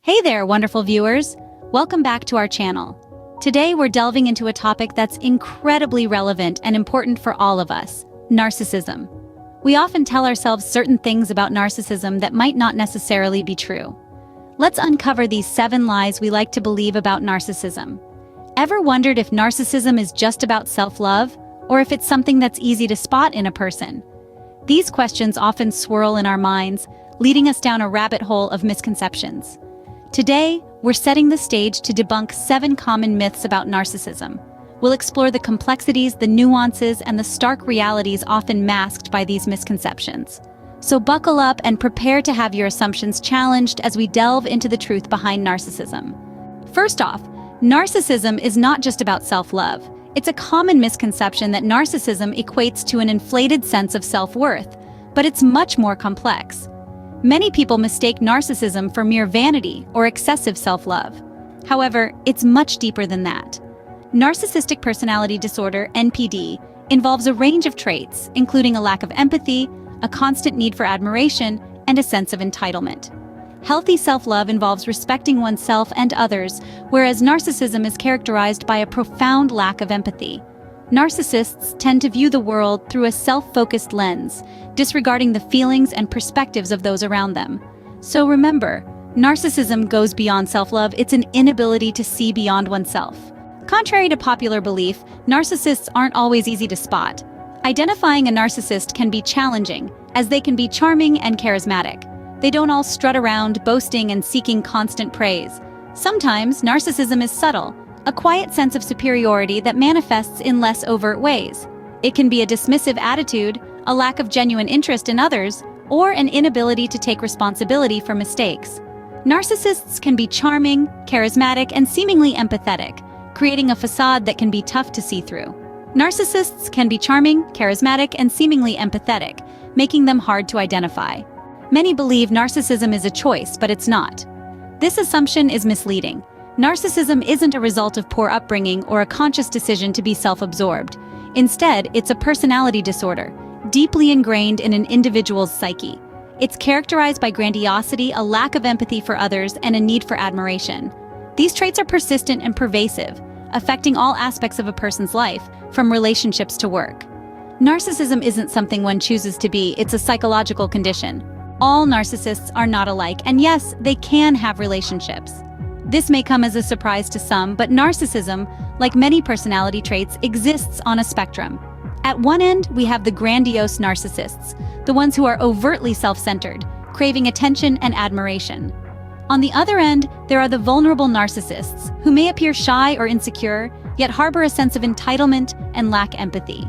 Hey there, wonderful viewers! Welcome back to our channel. Today we're delving into a topic that's incredibly relevant and important for all of us: narcissism. We often tell ourselves certain things about narcissism that might not necessarily be true. Let's uncover these 7 lies we like to believe about narcissism. Ever wondered if narcissism is just about self-love, or if it's something that's easy to spot in a person? These questions often swirl in our minds, leading us down a rabbit hole of misconceptions. Today, we're setting the stage to debunk 7 common myths about narcissism. We'll explore the complexities, the nuances, and the stark realities often masked by these misconceptions. So buckle up and prepare to have your assumptions challenged as we delve into the truth behind narcissism. First off, narcissism is not just about self-love. It's a common misconception that narcissism equates to an inflated sense of self-worth, but it's much more complex. Many people mistake narcissism for mere vanity or excessive self-love. However, it's much deeper than that. Narcissistic personality disorder, NPD, involves a range of traits, including a lack of empathy, a constant need for admiration, and a sense of entitlement. Healthy self-love involves respecting oneself and others, whereas narcissism is characterized by a profound lack of empathy. Narcissists tend to view the world through a self-focused lens, disregarding the feelings and perspectives of those around them. So remember, narcissism goes beyond self-love. It's an inability to see beyond oneself. Contrary to popular belief, narcissists aren't always easy to spot. Identifying a narcissist can be challenging, as they can be charming and charismatic. They don't all strut around, boasting and seeking constant praise. Sometimes, narcissism is subtle, a quiet sense of superiority that manifests in less overt ways. It can be a dismissive attitude, a lack of genuine interest in others, or an inability to take responsibility for mistakes. Narcissists can be charming, charismatic, and seemingly empathetic, creating a facade that can be tough to see through. Narcissists can be charming, charismatic, and seemingly empathetic, making them hard to identify. Many believe narcissism is a choice, but it's not. This assumption is misleading. Narcissism isn't a result of poor upbringing or a conscious decision to be self-absorbed. Instead, it's a personality disorder, deeply ingrained in an individual's psyche. It's characterized by grandiosity, a lack of empathy for others, and a need for admiration. These traits are persistent and pervasive, affecting all aspects of a person's life, from relationships to work. Narcissism isn't something one chooses to be, it's a psychological condition. All narcissists are not alike, and yes, they can have relationships. This may come as a surprise to some, but narcissism, like many personality traits, exists on a spectrum. At one end, we have the grandiose narcissists, the ones who are overtly self-centered, craving attention and admiration. On the other end, there are the vulnerable narcissists, who may appear shy or insecure, yet harbor a sense of entitlement and lack empathy.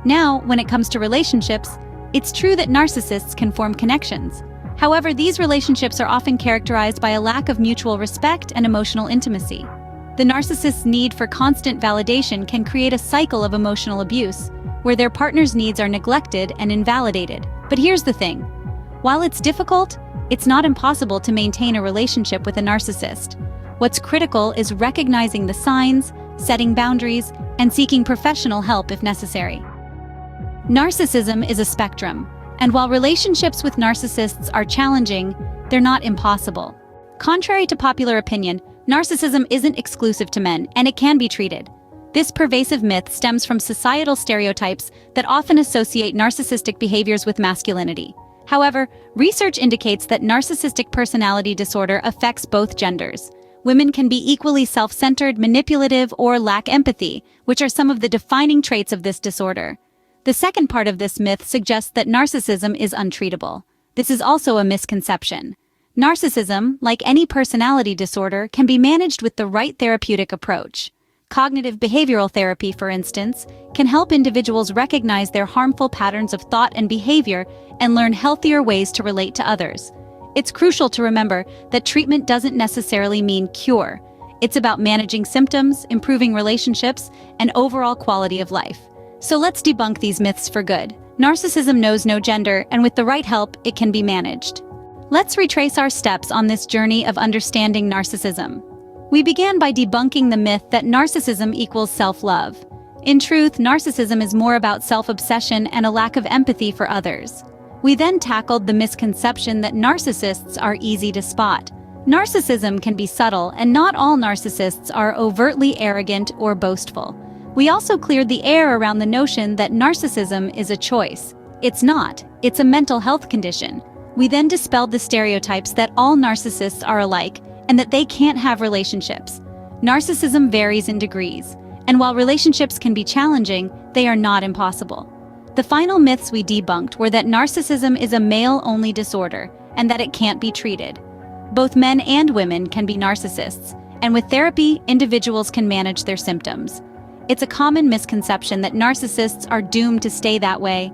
Now, when it comes to relationships, it's true that narcissists can form connections. However, these relationships are often characterized by a lack of mutual respect and emotional intimacy. The narcissist's need for constant validation can create a cycle of emotional abuse, where their partner's needs are neglected and invalidated. But here's the thing. While it's difficult, it's not impossible to maintain a relationship with a narcissist. What's critical is recognizing the signs, setting boundaries, and seeking professional help if necessary. Narcissism is a spectrum, and while relationships with narcissists are challenging, they're not impossible. Contrary to popular opinion, narcissism isn't exclusive to men, and it can be treated. This pervasive myth stems from societal stereotypes that often associate narcissistic behaviors with masculinity. However, research indicates that narcissistic personality disorder affects both genders. Women can be equally self-centered, manipulative, or lack empathy, which are some of the defining traits of this disorder. The second part of this myth suggests that narcissism is untreatable. This is also a misconception. Narcissism, like any personality disorder, can be managed with the right therapeutic approach. Cognitive behavioral therapy, for instance, can help individuals recognize their harmful patterns of thought and behavior and learn healthier ways to relate to others. It's crucial to remember that treatment doesn't necessarily mean cure. It's about managing symptoms, improving relationships, and overall quality of life. So let's debunk these myths for good. Narcissism knows no gender, and with the right help, it can be managed. Let's retrace our steps on this journey of understanding narcissism. We began by debunking the myth that narcissism equals self-love. In truth, narcissism is more about self-obsession and a lack of empathy for others. We then tackled the misconception that narcissists are easy to spot. Narcissism can be subtle, and not all narcissists are overtly arrogant or boastful. We also cleared the air around the notion that narcissism is a choice. It's not. It's a mental health condition. We then dispelled the stereotypes that all narcissists are alike and that they can't have relationships. Narcissism varies in degrees, and while relationships can be challenging, they are not impossible. The final myths we debunked were that narcissism is a male-only disorder and that it can't be treated. Both men and women can be narcissists, and with therapy, individuals can manage their symptoms. It's a common misconception that narcissists are doomed to stay that way.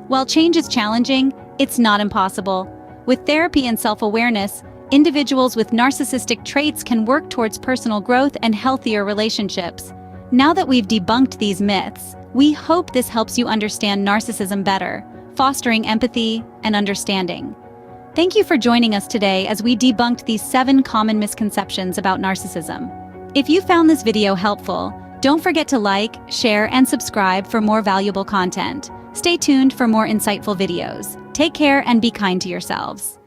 While change is challenging, it's not impossible. With therapy and self-awareness, individuals with narcissistic traits can work towards personal growth and healthier relationships. Now that we've debunked these myths, we hope this helps you understand narcissism better, fostering empathy and understanding. Thank you for joining us today as we debunked these 7 common misconceptions about narcissism. If you found this video helpful, don't forget to like, share, and subscribe for more valuable content. Stay tuned for more insightful videos. Take care and be kind to yourselves.